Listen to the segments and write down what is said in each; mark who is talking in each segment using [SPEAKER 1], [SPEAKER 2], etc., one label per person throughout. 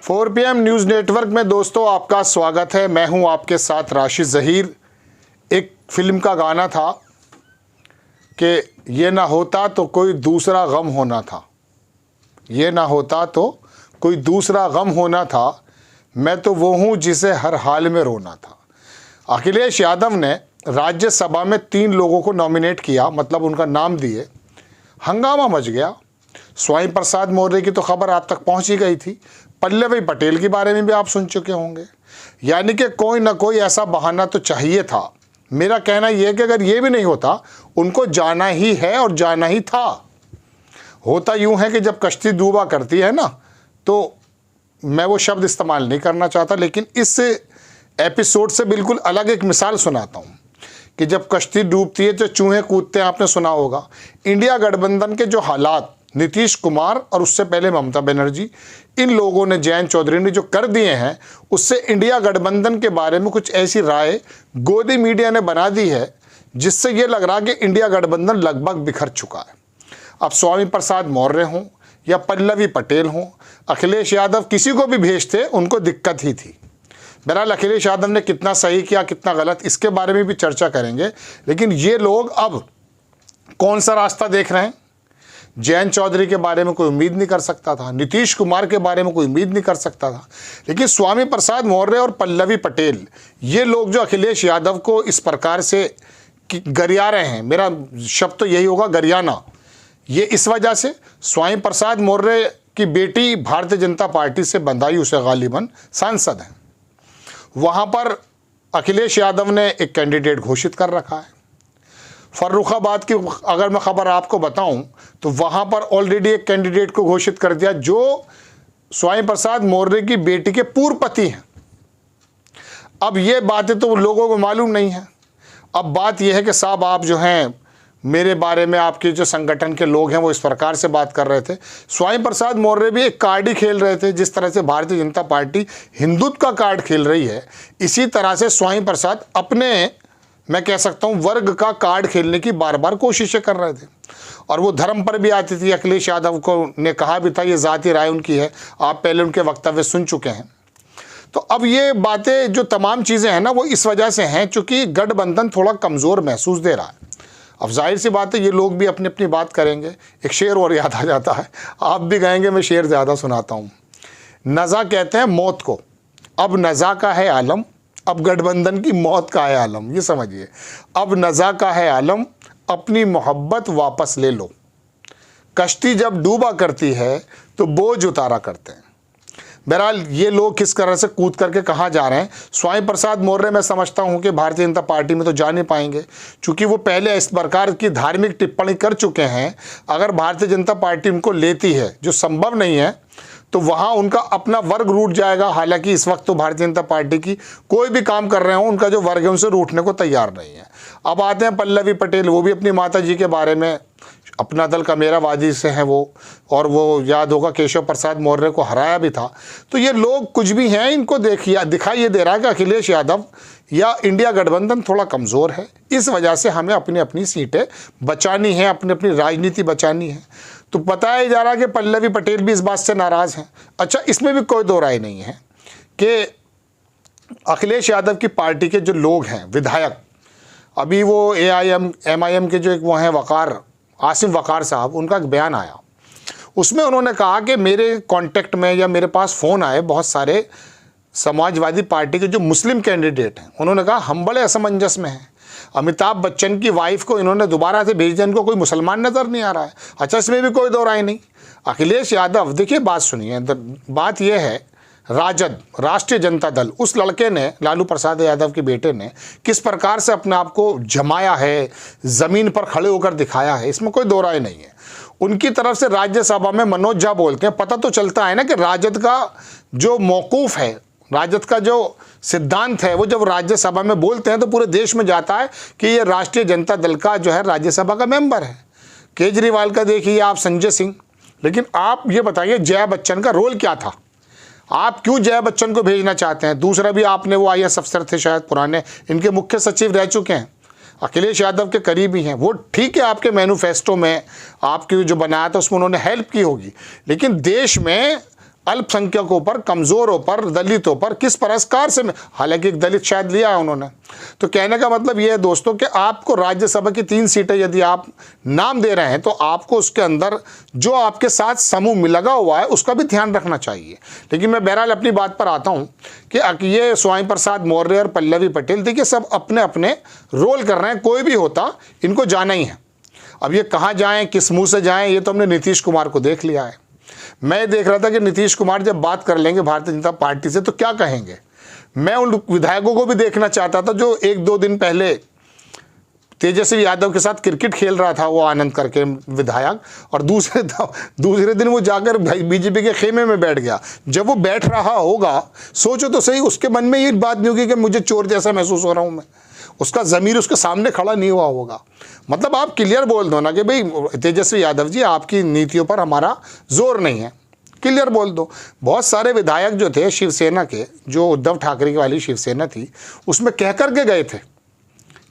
[SPEAKER 1] 4 PM news network में दोस्तों आपका स्वागत है। मैं हूं आपके साथ राशिद ज़हीर। एक फिल्म का गाना था कि ये ना होता तो कोई दूसरा गम होना था, ये ना होता तो कोई दूसरा गम होना था, मैं तो वो हूं जिसे हर हाल में रोना था। अखिलेश यादव ने राज्यसभा में 3 लोगों को नॉमिनेट किया, मतलब उनका नाम दिए। हंगामा मच गया। स्वामी प्रसाद मौर्य की तो खबर आप तक पहुंच ही गई थी। पल्लवी पटेल के बारे में भी आप सुन चुके होंगे। यानी कि कोई ना कोई ऐसा बहाना तो चाहिए था। मेरा कहना यह है कि अगर ये भी नहीं होता, उनको जाना ही है और जाना ही था। होता यूं है कि जब कश्ती डूबा करती है ना, तो मैं वो शब्द इस्तेमाल नहीं करना चाहता, लेकिन इस एपिसोड से बिल्कुल अलग एक मिसाल सुनाता हूँ कि जब कश्ती डूबती है तो चूहे कूदते हैं, आपने सुना होगा। इंडिया गठबंधन के जो हालात नीतीश कुमार और उससे पहले ममता बनर्जी, इन लोगों ने, जयंत चौधरी ने जो कर दिए हैं, उससे इंडिया गठबंधन के बारे में कुछ ऐसी राय गोदी मीडिया ने बना दी है जिससे ये लग रहा कि इंडिया गठबंधन लगभग बिखर चुका है। अब स्वामी प्रसाद मौर्य हों या पल्लवी पटेल हों, अखिलेश यादव किसी को भी भेजते उनको दिक्कत ही थी। बहरहाल अखिलेश यादव ने कितना सही किया कितना गलत, इसके बारे में भी चर्चा करेंगे। लेकिन ये लोग अब कौन सा रास्ता देख रहे हैं? जयंत चौधरी के बारे में कोई उम्मीद नहीं कर सकता था, नीतीश कुमार के बारे में कोई उम्मीद नहीं कर सकता था, लेकिन स्वामी प्रसाद मौर्य और पल्लवी पटेल, ये लोग जो अखिलेश यादव को इस प्रकार से गरिया रहे हैं, मेरा शब्द तो यही होगा, गरियाना, ये इस वजह से स्वामी प्रसाद मौर्य की बेटी भारतीय जनता पार्टी से बंधाई उसे गालिबन सांसद हैं। वहाँ पर अखिलेश यादव ने एक कैंडिडेट घोषित कर रखा है। फर्रुखाबाद की अगर मैं खबर आपको बताऊं तो वहाँ पर ऑलरेडी एक कैंडिडेट को घोषित कर दिया जो स्वामी प्रसाद मौर्य की बेटी के पूर्व पति हैं। अब ये बातें तो लोगों को मालूम नहीं है। अब बात यह है कि साहब आप जो हैं, मेरे बारे में आपके जो संगठन के लोग हैं वो इस प्रकार से बात कर रहे थे। स्वामी प्रसाद मौर्य भी एक कार्ड ही खेल रहे थे। जिस तरह से भारतीय जनता पार्टी हिंदुत्व का कार्ड खेल रही है, इसी तरह से स्वामी प्रसाद अपने, मैं कह सकता हूँ, वर्ग का कार्ड खेलने की बार बार कोशिशें कर रहे थे। और वो धर्म पर भी आती थी। अखिलेश यादव को ने कहा भी था, ये ज़ाती राय उनकी है, आप पहले उनके वक्तव्य सुन चुके हैं। तो अब ये बातें, जो तमाम चीज़ें हैं ना, वो इस वजह से हैं चूँकि गठबंधन थोड़ा कमज़ोर महसूस दे रहा है। अब जाहिर सी बात है, ये लोग भी अपनी अपनी बात करेंगे। एक शेर और याद आ जाता है, आप भी गाएंगे, मैं शेर ज़्यादा सुनाता हूँ। नज़ा कहते हैं मौत को, अब नज़ा का है आलम, अब गठबंधन की मौत का है आलम। ये समझिए, अब नज़ा का है आलम, अपनी मोहब्बत वापस ले लो। कश्ती जब डूबा करती है तो बोझ उतारा करते हैं। बहरहाल ये लोग किस तरह से कूद करके कहाँ जा रहे हैं? स्वामी प्रसाद मौर्य, मैं समझता हूँ कि भारतीय जनता पार्टी में तो जा नहीं पाएंगे, क्योंकि वो पहले इस प्रकार की धार्मिक टिप्पणी कर चुके हैं। अगर भारतीय जनता पार्टी उनको लेती है, जो संभव नहीं है, तो वहाँ उनका अपना वर्ग रूठ जाएगा। हालांकि इस वक्त तो भारतीय जनता पार्टी की कोई भी काम कर रहे हो, उनका जो वर्ग है उनसे रूठने को तैयार नहीं है। अब आते हैं पल्लवी पटेल, वो भी अपनी माता जी के बारे में, अपना दल का मेरा वादी से हैं वो, और वो याद होगा केशव प्रसाद मौर्य को हराया भी था। तो ये लोग कुछ भी हैं, इनको दिखाई ये दे रहा है कि अखिलेश यादव या इंडिया गठबंधन थोड़ा कमज़ोर है। इस वजह से हमें अपनी अपनी सीटें बचानी है, अपनी अपनी राजनीति बचानी है। तो बताया जा रहा है कि पल्लवी पटेल भी इस बात से नाराज़ हैं। अच्छा, इसमें भी कोई दो राय नहीं है कि अखिलेश यादव की पार्टी के जो लोग हैं, विधायक, अभी वो MIM के जो एक वो हैं वकार, आसिम वकार साहब, उनका एक बयान आया। उसमें उन्होंने कहा कि मेरे कांटेक्ट में या मेरे पास फ़ोन आए बहुत सारे समाजवादी पार्टी के जो मुस्लिम कैंडिडेट हैं। उन्होंने कहा हम बड़े असमंजस में हैं। अमिताभ बच्चन की वाइफ को इन्होंने दोबारा से भेज दिया, इनको कोई मुसलमान नज़र नहीं आ रहा है। अच्छा, इसमें भी कोई दो राय नहीं। अखिलेश यादव, देखिए बात सुनिए, बात यह है, राजद, राष्ट्रीय जनता दल, उस लड़के ने, लालू प्रसाद यादव के बेटे ने, किस प्रकार से अपने आप को जमाया है, ज़मीन पर खड़े होकर दिखाया है, इसमें कोई दो राय नहीं है। उनकी तरफ से राज्यसभा में मनोज झा बोलते हैं, पता तो चलता है ना कि राजद का जो मौकूफ़ है, राजद का जो सिद्धांत है, वो जब राज्यसभा में बोलते हैं तो पूरे देश में जाता है कि ये राष्ट्रीय जनता दल का जो है राज्यसभा का मेंबर है। केजरीवाल का देखिए आप, संजय सिंह। लेकिन आप ये बताइए, जया बच्चन का रोल क्या था? आप क्यों जया बच्चन को भेजना चाहते हैं? दूसरा भी, आपने, वो IAS अफसर थे शायद पुराने, इनके मुख्य सचिव रह चुके हैं, अखिलेश यादव के करीबी हैं। वो ठीक है, आपके मैनिफेस्टो में आपके जो बनाया था उसमें उन्होंने हेल्प की होगी, लेकिन देश में अल्पसंख्यकों पर, कमज़ोरों पर, दलितों पर किस पुरस्कार से, हालांकि एक दलित शायद लिया है उन्होंने। तो कहने का मतलब ये है दोस्तों कि आपको राज्यसभा की 3 सीटें यदि आप नाम दे रहे हैं तो आपको उसके अंदर जो आपके साथ समूह में लगा हुआ है उसका भी ध्यान रखना चाहिए। लेकिन मैं बहरहाल अपनी बात पर आता हूँ कि ये स्वामी प्रसाद मौर्य और पल्लवी पटेल, देखिए सब अपने अपने रोल कर रहे हैं, कोई भी होता इनको जाना ही है। अब ये कहाँ जाएं, किस मुंह से जाएं, ये तो हमने नीतीश कुमार को देख लिया है। मैं देख रहा था कि नीतीश कुमार जब बात कर लेंगे भारतीय जनता पार्टी से तो क्या कहेंगे। मैं उन विधायकों को भी देखना चाहता था जो 1-2 दिन पहले तेजस्वी यादव के साथ क्रिकेट खेल रहा था, वो आनंद करके विधायक, और दूसरे दिन वो जाकर बीजेपी के खेमे में बैठ गया। जब वो बैठ रहा होगा, सोचो तो सही, उसके मन में ये बात नहीं होगी कि मुझे चोर जैसा महसूस हो रहा हूँ मैं, उसका ज़मीर उसके सामने खड़ा नहीं हुआ होगा। मतलब आप क्लियर बोल दो ना कि भाई तेजस्वी यादव जी, आपकी नीतियों पर हमारा जोर नहीं है, क्लियर बोल दो। बहुत सारे विधायक जो थे शिवसेना के, जो उद्धव ठाकरे की वाली शिवसेना थी, उसमें कह कर के गए थे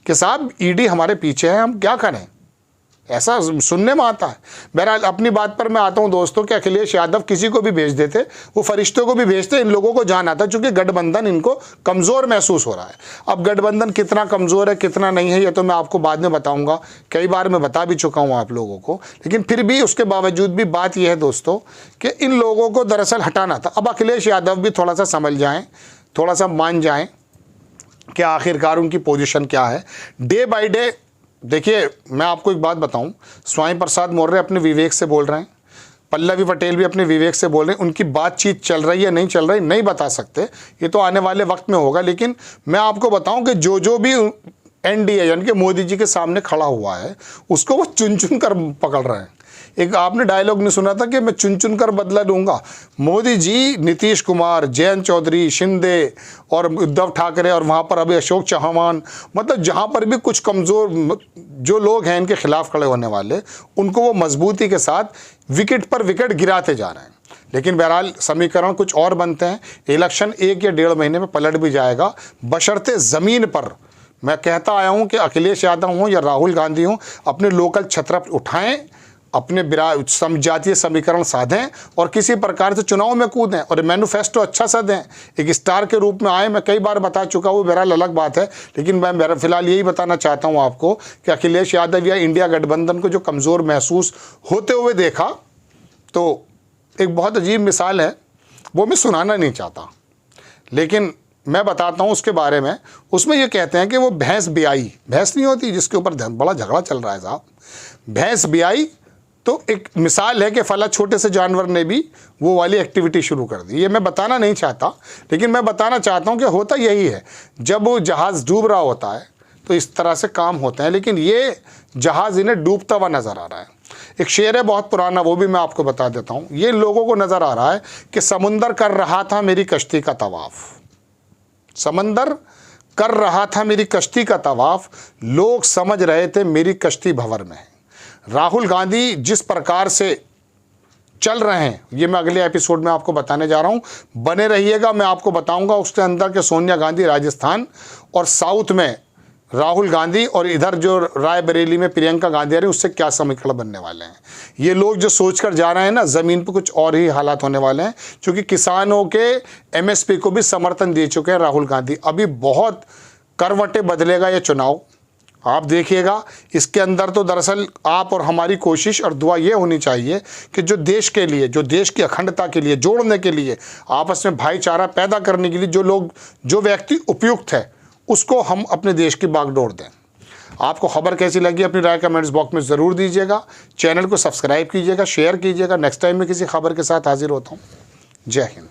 [SPEAKER 1] कि साहब ईडी हमारे पीछे है, हम क्या करें, ऐसा सुनने में आता है। बहरहाल अपनी बात पर मैं आता हूं दोस्तों कि अखिलेश यादव किसी को भी भेज देते, वो फरिश्तों को भी भेजते, इन लोगों को जान आता, चूंकि गठबंधन इनको कमज़ोर महसूस हो रहा है। अब गठबंधन कितना कमज़ोर है कितना नहीं है ये तो मैं आपको बाद में बताऊंगा, कई बार मैं बता भी चुका हूँ आप लोगों को। लेकिन फिर भी उसके बावजूद भी बात यह है दोस्तों कि इन लोगों को दरअसल हटाना था। अब अखिलेश यादव भी थोड़ा सा समझ जाएँ, थोड़ा सा मान जाएँ कि आखिरकार उनकी पोजीशन क्या है। डे बाय डे देखिए, मैं आपको एक बात बताऊं, स्वामी प्रसाद मौर्य अपने विवेक से बोल रहे हैं, पल्लवी पटेल भी अपने विवेक से बोल रहे हैं। उनकी बातचीत चल रही है नहीं चल रही नहीं बता सकते, ये तो आने वाले वक्त में होगा। लेकिन मैं आपको बताऊं कि जो भी एनडीए यानी कि मोदी जी के सामने खड़ा हुआ है उसको वो चुन चुन कर पकड़ रहे हैं। एक आपने डायलॉग नहीं सुना था कि मैं चुन चुन कर बदला लूँगा। मोदी जी, नीतीश कुमार, जयंत चौधरी, शिंदे और उद्धव ठाकरे, और वहाँ पर अभी अशोक चौहान, मतलब जहाँ पर भी कुछ कमज़ोर जो लोग हैं इनके खिलाफ खड़े होने वाले, उनको वो मजबूती के साथ विकेट पर विकेट गिराते जा रहे हैं। लेकिन बहरहाल समीकरण कुछ और बनते हैं। इलेक्शन 1 या 1.5 महीने में पलट भी जाएगा, बशर्ते ज़मीन पर मैं कहता आया हूँ कि अखिलेश यादव हों या राहुल गांधी हों, अपने लोकल छत्र उठाएँ, अपने जातीय समीकरण साधें और किसी प्रकार से चुनाव में कूदें और मैनिफेस्टो अच्छा सा दें, एक स्टार के रूप में आए। मैं कई बार बता चुका हूँ, बहरहाल अलग बात है, लेकिन मैं फिलहाल यही बताना चाहता हूँ आपको कि अखिलेश यादव या इंडिया गठबंधन को जो कमज़ोर महसूस होते हुए देखा, तो एक बहुत अजीब मिसाल है, वो मैं सुनाना नहीं चाहता लेकिन मैं बताता हूँ उसके बारे में। उसमें ये कहते हैं कि वो भैंस ब्याई, भैंस नहीं होती जिसके ऊपर बड़ा झगड़ा चल रहा है साहब, भैंस ब्याई, तो एक मिसाल है कि फला छोटे से जानवर ने भी वो वाली एक्टिविटी शुरू कर दी। ये मैं बताना नहीं चाहता, लेकिन मैं बताना चाहता हूँ कि होता यही है, जब वो जहाज़ डूब रहा होता है तो इस तरह से काम होते हैं। लेकिन ये जहाज़ इन्हें डूबता हुआ नज़र आ रहा है। एक शेर है बहुत पुराना, वो भी मैं आपको बता देता हूँ। ये लोगों को नज़र आ रहा है कि समुंदर कर रहा था मेरी कश्ती का तवाफ़, समंदर कर रहा था मेरी कश्ती का तवाफ़, लोग समझ रहे थे मेरी कश्ती भंवर में है। राहुल गांधी जिस प्रकार से चल रहे हैं, ये मैं अगले एपिसोड में आपको बताने जा रहा हूँ, बने रहिएगा। मैं आपको बताऊंगा उसके अंदर के सोनिया गांधी राजस्थान और साउथ में राहुल गांधी और इधर जो रायबरेली में प्रियंका गांधी आ रही है उससे क्या समीकरण बनने वाले हैं। ये लोग जो सोच कर जा रहे हैं ना, ज़मीन पर कुछ और ही हालात होने वाले हैं, क्योंकि किसानों के MSP को भी समर्थन दे चुके हैं राहुल गांधी। अभी बहुत करवटें बदलेगा ये चुनाव, आप देखिएगा। इसके अंदर तो दरअसल आप और हमारी कोशिश और दुआ ये होनी चाहिए कि जो देश के लिए, जो देश की अखंडता के लिए, जोड़ने के लिए, आपस में भाईचारा पैदा करने के लिए जो व्यक्ति उपयुक्त है उसको हम अपने देश की बागडोर दें। आपको खबर कैसी लगी अपनी राय कमेंट्स बॉक्स में ज़रूर दीजिएगा। चैनल को सब्सक्राइब कीजिएगा, शेयर कीजिएगा। नेक्स्ट टाइम मैं किसी खबर के साथ हाजिर होता हूँ। जय हिंद।